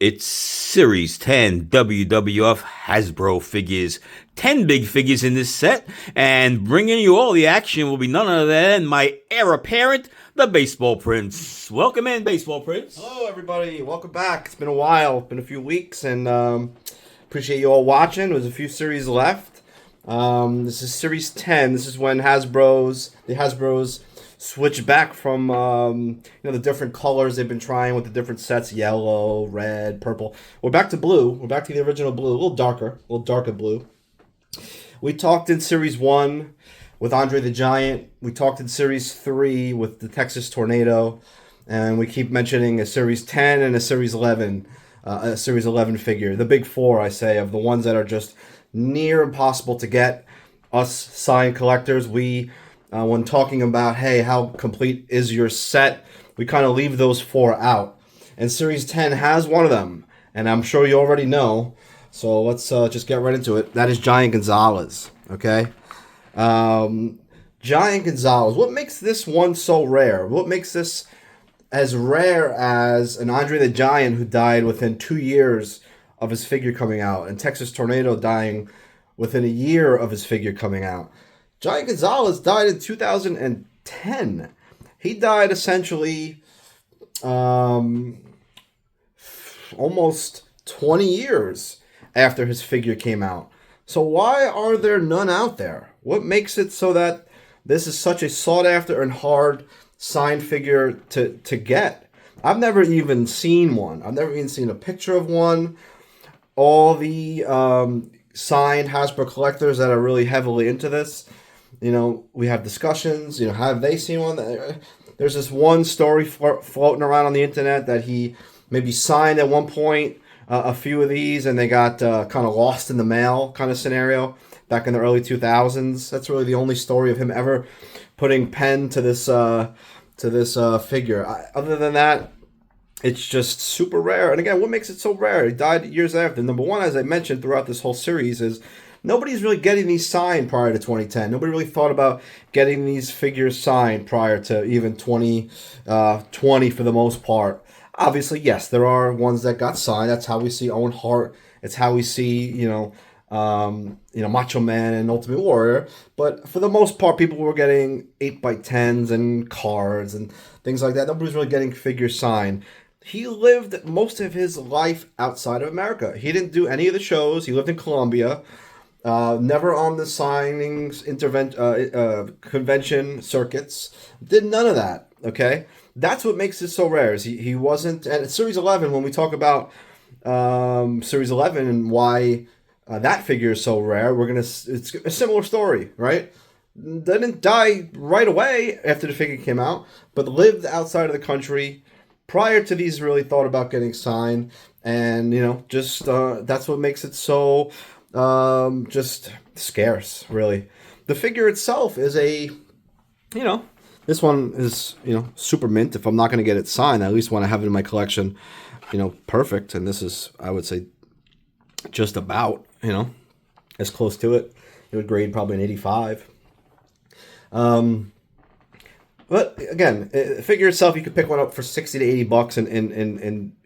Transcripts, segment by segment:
It's Series 10 WWF Hasbro figures. 10 big figures in this set, and bringing you all the action will be none other than my heir apparent, the Baseball Prince. Welcome in, Baseball Prince. Hello, everybody. Welcome back. It's been a while. Been a few weeks, and appreciate you all watching. There's a few series left. This is Series 10. This is when the Hasbros switch back from the different colors they've been trying with the different sets: yellow, red, purple. We're back to blue. We're back to the original blue, a little darker blue. We talked in Series 1 with Andre the Giant. We talked in Series 3 with the Texas Tornado, and we keep mentioning a Series 10 and a Series 11, figure. The big four, I say, of the ones that are just near impossible to get. Us signed collectors, we when talking about, hey, how complete is your set, we kind of leave those four out. And Series 10 has one of them, and I'm sure you already know. So let's just get right into it. That is Giant Gonzalez, okay? Giant Gonzalez. What makes this one so rare? What makes this as rare as an Andre the Giant who died within 2 years of his figure coming out, and Texas Tornado dying within a year of his figure coming out? Giant Gonzalez died in 2010. He died essentially almost 20 years after his figure came out. So why are there none out there? What makes it so that this is such a sought after and hard signed figure to get? I've never even seen one. I've never even seen a picture of one. All the signed Hasbro collectors that are really heavily into this, we have discussions. Have they seen one? There's this one story floating around on the internet that he maybe signed at one point a few of these, and they got kind of lost in the mail kind of scenario back in the early 2000s. That's really the only story of him ever putting pen to this figure. Other than that, it's just super rare. And again, what makes it so rare? He died years after. Number one, as I mentioned throughout this whole series, is nobody's really getting these signed prior to 2010. Nobody really thought about getting these figures signed prior to even 2020 for the most part. Obviously, yes, there are ones that got signed. That's how we see Owen Hart. It's how we see, Macho Man and Ultimate Warrior. But for the most part, people were getting 8x10s and cards and things like that. Nobody's really getting figures signed. He lived most of his life outside of America. He didn't do any of the shows. He lived in Colombia. Never on the signings, convention circuits. Did none of that, okay? That's what makes it so rare. Is he wasn't at Series 11. When we talk about Series 11 and why that figure is so rare, it's a similar story, right? Didn't die right away after the figure came out, but lived outside of the country prior to these really thought about getting signed, and that's what makes it so just scarce, really. The figure itself is this one is, super mint. If I'm not going to get it signed, I at least want to have it in my collection, perfect. And this is, I would say, just about, as close to it. It would grade probably an 85. But again, the figure itself, you could pick one up for $60 to $80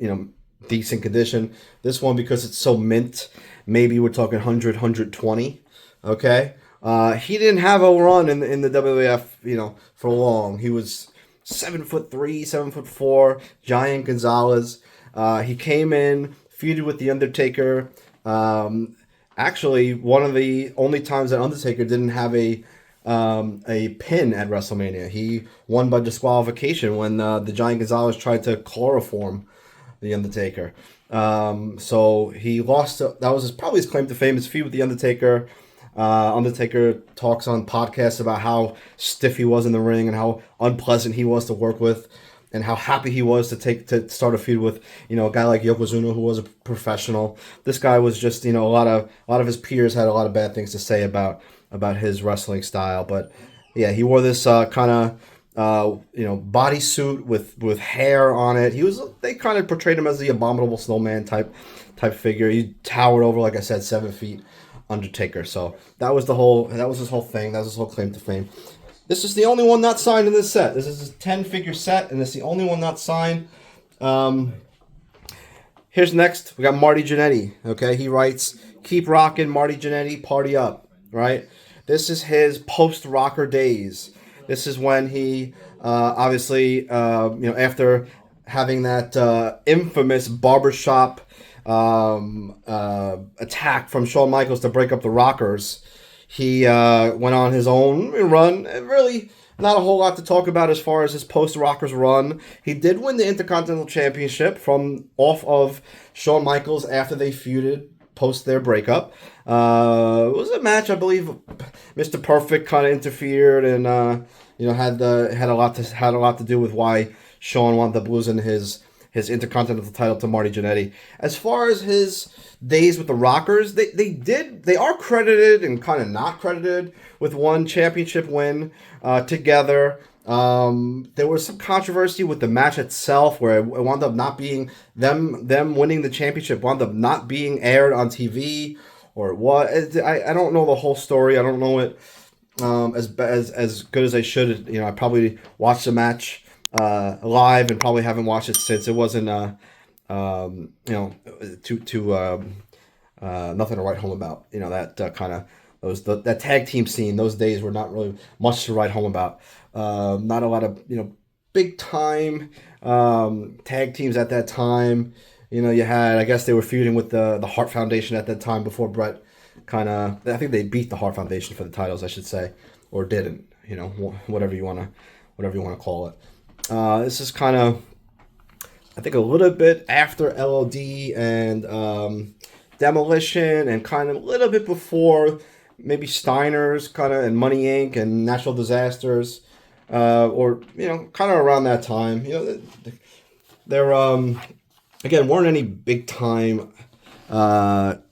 in decent condition. This one, because it's so mint, maybe we're talking 100, 120. Okay. He didn't have a run in the WWF, for long. He was 7'3", 7'4", Giant Gonzalez. He came in, feuded with the Undertaker. Actually, one of the only times that Undertaker didn't have a pin at WrestleMania. He won by disqualification when the Giant Gonzalez tried to chloroform the Undertaker. So he lost. That was probably his claim to fame, his feud with the Undertaker. Undertaker talks on podcasts about how stiff he was in the ring and how unpleasant he was to work with, and how happy he was to start a feud with a guy like Yokozuna, who was a professional. This guy was just a lot of his peers had a lot of bad things to say about his wrestling style. But yeah, he wore this kind of bodysuit with hair on it. They kind of portrayed him as the abominable snowman type figure. He towered over, like I said, 7 feet. Undertaker. So that was his whole thing. That was his whole claim to fame. This is the only one not signed in this set. This is a 10-figure set, and it's the only one not signed. Here's next. We got Marty Jannetty. Okay, he writes, "Keep rocking, Marty Jannetty. Party up." Right. This is his post-rocker days. This is when he obviously after having that infamous barbershop attack from Shawn Michaels to break up the Rockers, he went on his own run. Really, not a whole lot to talk about as far as his post-Rockers run. He did win the Intercontinental Championship off of Shawn Michaels after they feuded post their breakup. It was a match, I believe. Mr. Perfect kind of interfered and had a lot to do with why Shawn wound up losing his Intercontinental title to Marty Jannetty. As far as his days with the Rockers, they are credited and kind of not credited with one championship win together. There was some controversy with the match itself, where it wound up not being them winning the championship wound up not being aired on TV, or what. I don't know the whole story. I don't know it as good as I should. I probably watched the match live and probably haven't watched it since. It wasn't nothing to write home about. That kind of that tag team scene. Those days were not really much to write home about. Not a lot of big time tag teams at that time. You had, I guess they were feuding with the Hart Foundation at that time before Brett I think they beat the Hart Foundation for the titles, I should say, or didn't. Whatever you want to call it. This is kind of, I think, a little bit after LOD and Demolition, and kind of a little bit before maybe Steiner's and Money Inc. and Natural Disasters, or kind of around that time. There again weren't any big time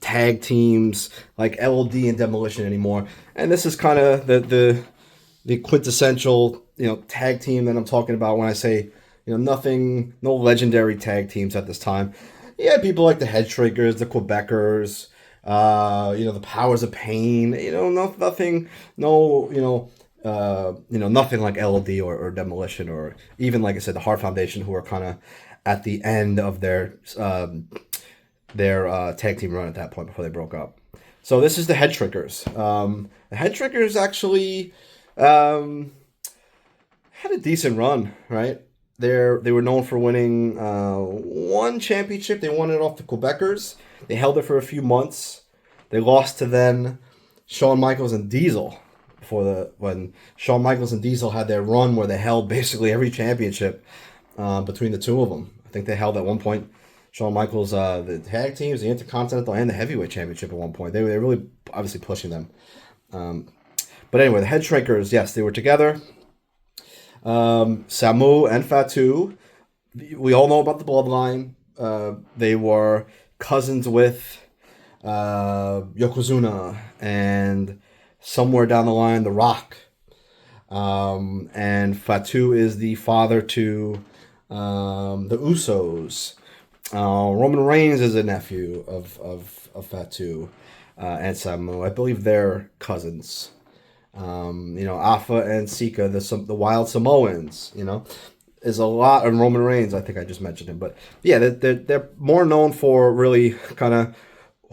tag teams like LOD and Demolition anymore, and this is kind of the quintessential tag team that I'm talking about when I say no legendary tag teams at this time. You had people like the Head Shrinkers, the Quebecers, the Powers of Pain. Nothing like LOD or Demolition, or even, like I said, the Hart Foundation, who are kind of at the end of their tag team run at that point before they broke up. So this is the Head Shrinkers. The Head Shrinkers actually had a decent run, right? They were known for winning one championship. They won it off the Quebecers. They held it for a few months. They lost to then Shawn Michaels and Diesel when Shawn Michaels and Diesel had their run where they held basically every championship between the two of them. I think they held at one point Shawn Michaels the tag teams, the Intercontinental, and the Heavyweight Championship at one point. They were really obviously pushing them. But anyway, the Head Shrinkers, yes, they were together. Samu and Fatu, we all know about the bloodline. They were cousins with Yokozuna, and somewhere down the line, The Rock. And Fatu is the father to the Usos. Roman Reigns is a nephew of Fatu and Samu. I believe they're cousins. Afa and Sika, the Wild Samoans, is a lot, and Roman Reigns, I think I just mentioned him, but yeah, they're more known for really kind of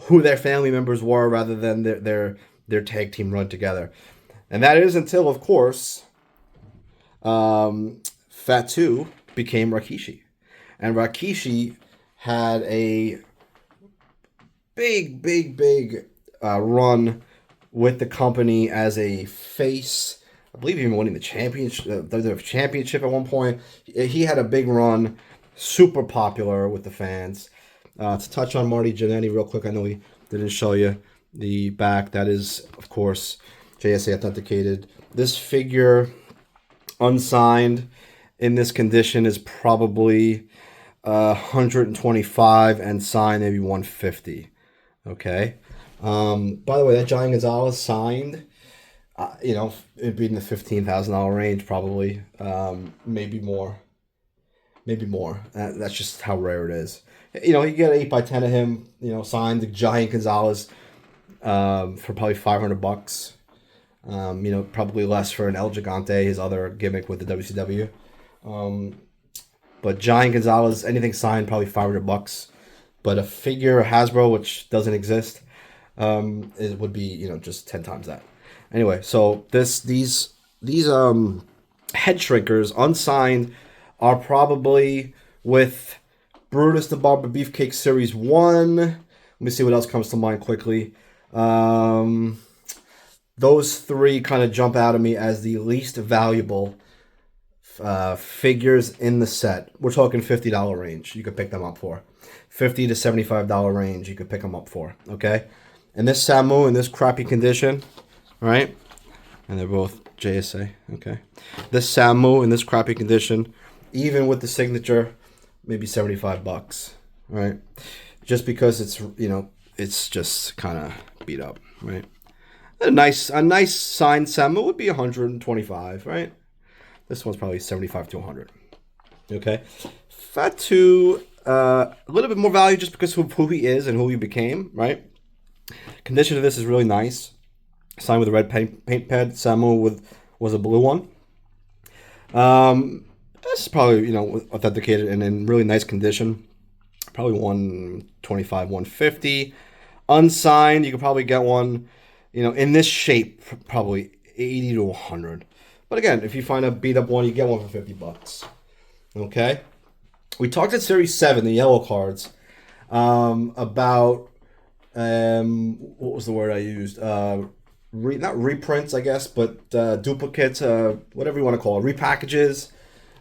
who their family members were rather than their tag team run together. And that is until, of course, Fatu became Rikishi. And Rikishi had a big run with the company as a face. I believe even winning the championship at one point. He had a big run, super popular with the fans. To touch on Marty Jannetty real quick, I know we didn't show you the back. That is, of course, JSA authenticated. This figure, unsigned, in this condition is probably 125, and signed maybe 150. Okay. By the way, that Giant Gonzalez signed, it'd be in the $15,000 range probably, maybe more. That's just how rare it is. You get an 8x10 of him, signed, the Giant Gonzalez, for probably $500. Probably less for an El Gigante, his other gimmick with the WCW. But Giant Gonzalez, anything signed, probably $500. But a figure Hasbro, which doesn't exist, it would be, you know, just 10 times that. Anyway, so these head shrinkers unsigned are probably with Brutus the Barber Beefcake Series 1. Let me see what else comes to mind quickly. Those three kind of jump out at me as the least valuable figures in the set. We're talking $50 range. You could pick them up for $50 to $75 range. You could pick them up for. Okay, and this Samu in this crappy condition, right? And they're both JSA. Okay, this Samu in this crappy condition, even with the signature, maybe $75, right? Just because it's, you know, it's just kind of beat up, right? A nice signed Samu would be 125, right? This one's probably 75 to 100. Okay, Fatu, a little bit more value just because of who he is and who he became, right? Condition of this is really nice. Signed with a red paint pad. Samu was a blue one. This is probably, you know, authenticated and in really nice condition. Probably 125, 150. Unsigned, you could probably get one, you know, in this shape, probably 80 to 100. But again, if you find a beat up one, you get one for $50. Okay? We talked at Series 7, the yellow cards, about, what was the word I used? Not reprints, I guess, but duplicates, whatever you want to call it, repackages,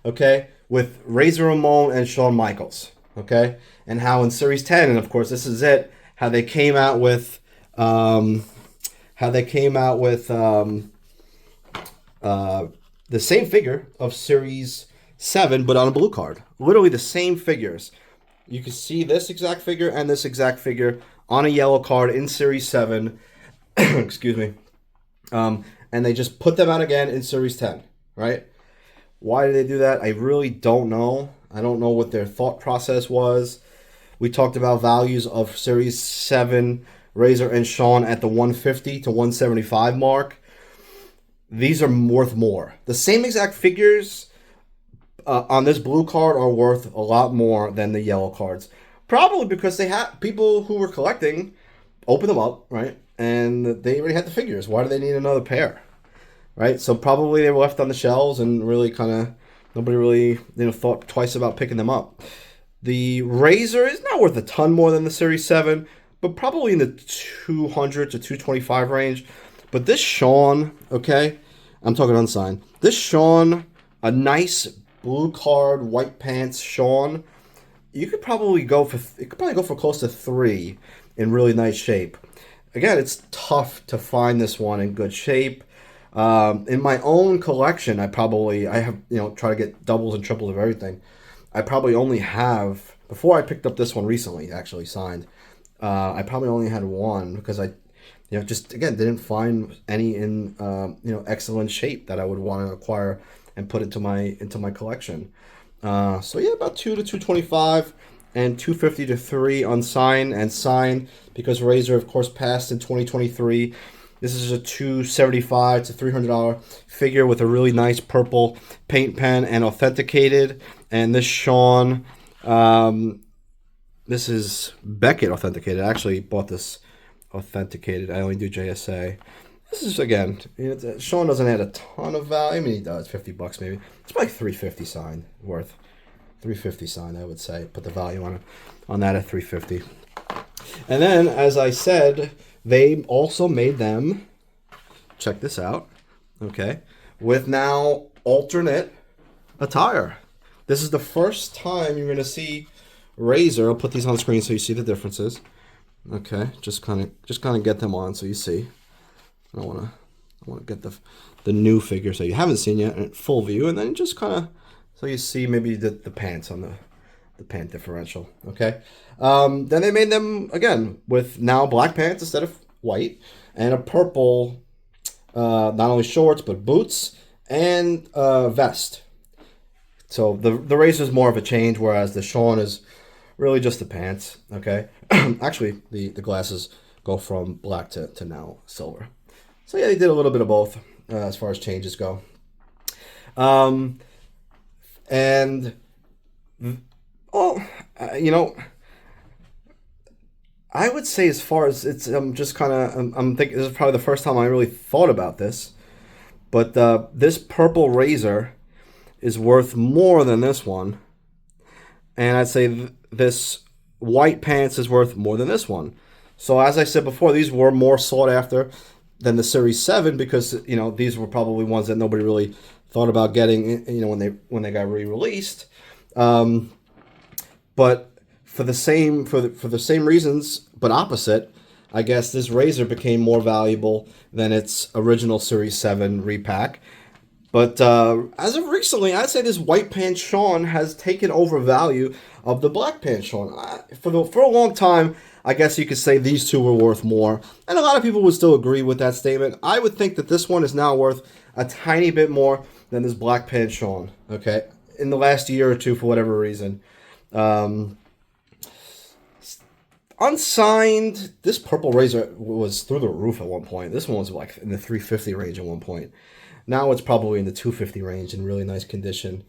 okay, with Razor Ramon and Shawn Michaels, okay? And how in Series 10, and of course this is it, how they came out with, the same figure of Series 7, but on a blue card. Literally the same figures. You can see this exact figure and this exact figure on a yellow card in Series 7. Excuse me. And they just put them out again in Series 10, right? Why did they do that? I really don't know. I don't know what their thought process was. We talked about values of Series 7, Razor and Shawn at the 150 to 175 mark. These are worth more. The same exact figures on this blue card are worth a lot more than the yellow cards. Probably because they had people who were collecting open them up, right? And they already had the figures. Why do they need another pair? Right? So probably they were left on the shelves and really kind of nobody really, you know, thought twice about picking them up. The Razor is not worth a ton more than the Series 7, but probably in the 200 to 225 range. But this Shawn, okay, I'm talking unsigned. This Shawn, a nice blue card, white pants Shawn, you could probably go for close to 3 in really nice shape. Again, it's tough to find this one in good shape. In my own collection, I have, you know, try to get doubles and triples of everything. I probably only have, before I picked up this one recently, actually signed, I probably only had one because I, you know, just again didn't find any in you know, excellent shape that I would want to acquire and put into my collection. So yeah, about 2 to 225 and 250 to 3 unsigned and signed because Razor, of course, passed in 2023. This is a $275 to $300 figure with a really nice purple paint pen and authenticated. And this Shawn, this is Beckett authenticated. I actually bought this authenticated. I only do JSA. This is, again, you know, Shawn doesn't add a ton of value. I mean, he does, $50 maybe. It's probably $350 signed worth. $350 signed, I would say. Put the value on that at $350. And then, as I said, they also made them, check this out, okay, with now alternate attire. This is the first time you're going to see Razor. I'll put these on the screen so you see the differences. Okay, just kind of get them on so you see. I want to get the new figure so you haven't seen yet in full view, and then just kind of so you see maybe the pants on the pant differential. Okay, then they made them again with now black pants instead of white and a purple, not only shorts but boots and vest. So the Razor is more of a change, whereas the Shawn is really just the pants. Okay, actually the glasses go from black to now silver. So yeah, they did a little bit of both as far as changes go. And you know, I would say as far as it's, I'm just kind of, I'm thinking this is probably the first time I really thought about this. But this purple razor is worth more than this one, and I'd say this white pants is worth more than this one. So as I said before, these were more sought after than the Series 7 because these were probably ones that nobody really thought about getting when they got re-released. But for the same reasons, but opposite, I guess this razor became more valuable than its original Series 7 repack. But as of recently, I'd say this white pants Shawn has taken over value of the black pants Shawn. For a long time, I guess you could say these two were worth more. And a lot of people would still agree with that statement. I would think that this one is now worth a tiny bit more than this black pants Shawn, okay, in the last year or two for whatever reason. Unsigned, this purple razor was through the roof at one point. This one was like in the 350 range at one point. Now it's probably in the 250 range in really nice condition.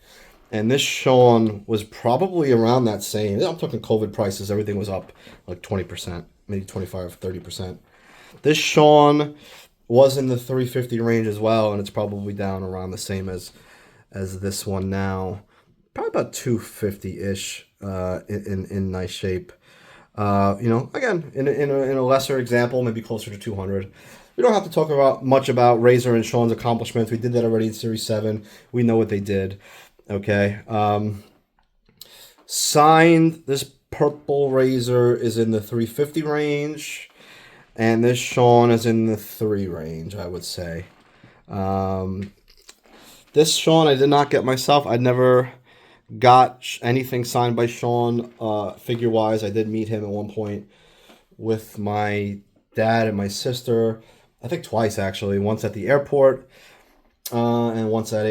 And this Shawn was probably around that same. I'm talking COVID prices. Everything was up like 20%, maybe 25, 30%. This Shawn was in the 350 range as well, and it's probably down around the same as this one now. Probably about 250-ish in nice shape. Again, in a lesser example, maybe closer to 200. We don't have to talk much about Razor and Shawn's accomplishments. We did that already in Series 7. We know what they did. Okay. Signed, this purple Razor is in the 350 range, and this Shawn is in the 3 range, I would say. This Shawn I did not get myself. I never got anything signed by Shawn figure-wise. I did meet him at one point with my dad and my sister. I think twice actually. Once at the airport, and once at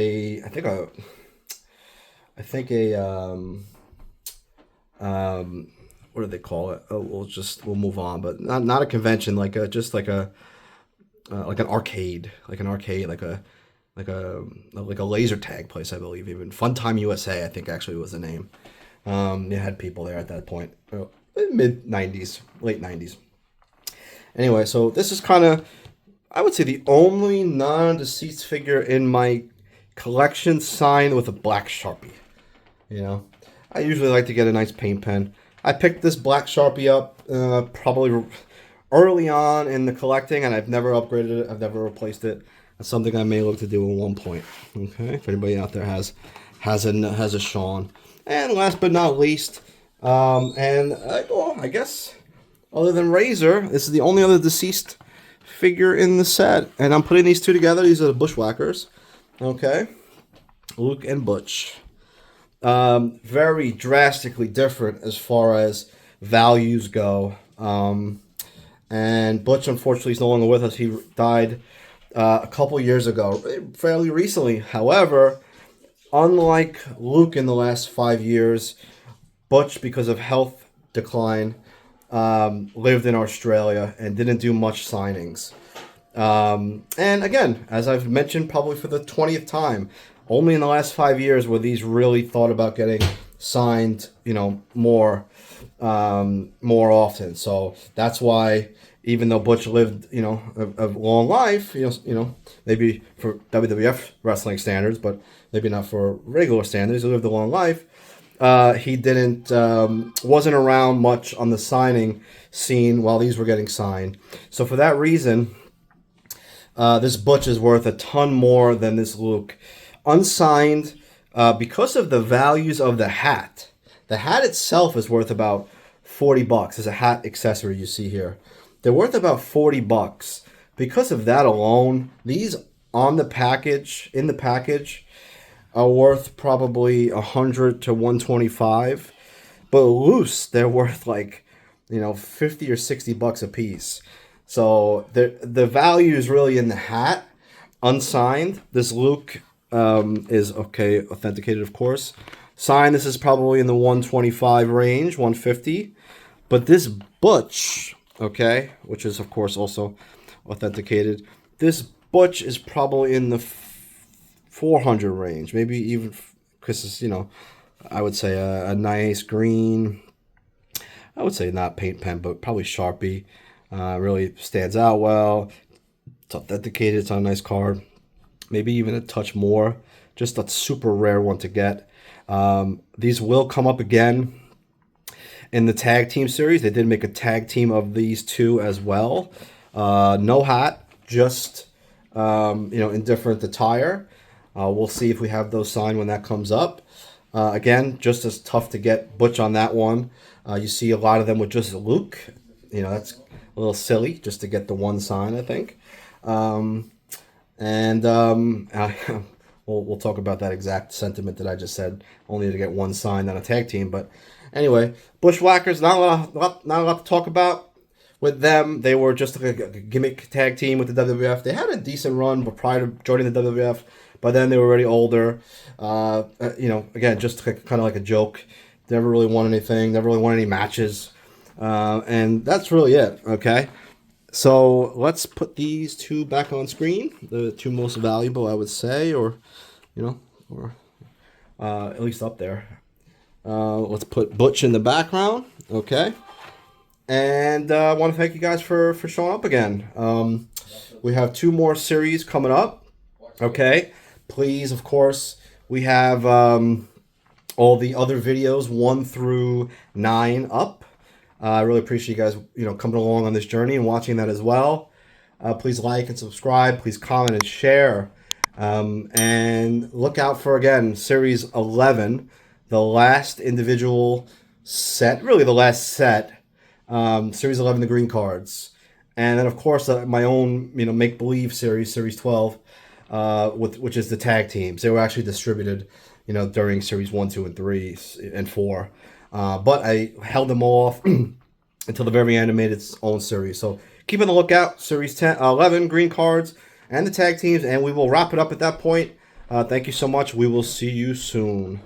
what do they call it? Oh, we'll move on, but not a convention, like an arcade, like a laser tag place, I believe. Even Funtime USA, I think actually was the name. It had people there at that point, mid '90s, late '90s. Anyway, so this is kind of, I would say, the only non-deceased figure in my collection signed with a black Sharpie. I usually like to get a nice paint pen. I picked this black Sharpie up probably early on in the collecting, and I've never upgraded it. I've never replaced it. That's something I may look to do at one point. Okay, if anybody out there has a Shawn. And last but not least, I guess other than Razor, this is the only other deceased figure in the set, and I'm putting these two together. These are the Bushwhackers. Okay, Luke and Butch. Very drastically different as far as values go. And Butch, unfortunately, is no longer with us. He died a couple years ago, fairly recently. However, unlike Luke in the last 5 years, Butch, because of health decline, lived in Australia and didn't do much signings. And again, as I've mentioned probably for the 20th time, only in the last 5 years were these really thought about getting signed, more often. So that's why, even though Butch lived, a long life, maybe for WWF wrestling standards, but maybe not for regular standards, he lived a long life. He wasn't around much on the signing scene while these were getting signed. So for that reason, this Butch is worth a ton more than this Luke. Unsigned, because of the values of the hat. The hat itself is worth about $40. As a hat accessory you see here. They're worth about $40. Because of that alone, these in the package, are worth probably $100 to $125. But loose, they're worth like, $50 or $60 a piece. So the value is really in the hat. Unsigned, this Luke is okay, authenticated, of course. Signed, this is probably in the 125 range, 150. But this Butch, okay, which is of course also authenticated, this Butch is probably in the 400 range, maybe even, because it's, I would say a nice green, I would say not paint pen, but probably Sharpie. Really stands out well. It's authenticated. It's on a nice card. Maybe even a touch more. Just a super rare one to get. These will come up again in the tag team series. They did make a tag team of these two as well. No hat, just in different attire. We'll see if we have those signed when that comes up. Again, just as tough to get Butch on that one. You see a lot of them with just Luke. That's a little silly just to get the one sign, I think. We'll talk about that exact sentiment that I just said, only to get one signed on a tag team. But anyway, Bushwhackers, not a lot to talk about with them. They were just like a gimmick tag team with the WWF. They had a decent run, but prior to joining the WWF, by then they were already older. Again, just kind of like a joke. Never really won anything. Never really won any matches. And that's really it. Okay. So let's put these two back on screen. The two most valuable, I would say, or at least up there. Let's put Butch in the background. Okay. And I want to thank you guys for showing up again. We have 2 more series coming up. Okay. Please, of course, we have all the other videos 1 through 9 up. I really appreciate you guys, coming along on this journey and watching that as well. Please like and subscribe. Please comment and share. And look out for, again, Series 11, the last individual set, really the last set. Series 11, the green cards. And then, of course, my own, make-believe series, Series 12, which is the tag teams. They were actually distributed, during Series 1, 2, and 3, and 4. But I held them off until the very end and made its own series. So keep on the lookout. Series 11, green cards, and the tag teams. And we will wrap it up at that point. Thank you so much. We will see you soon.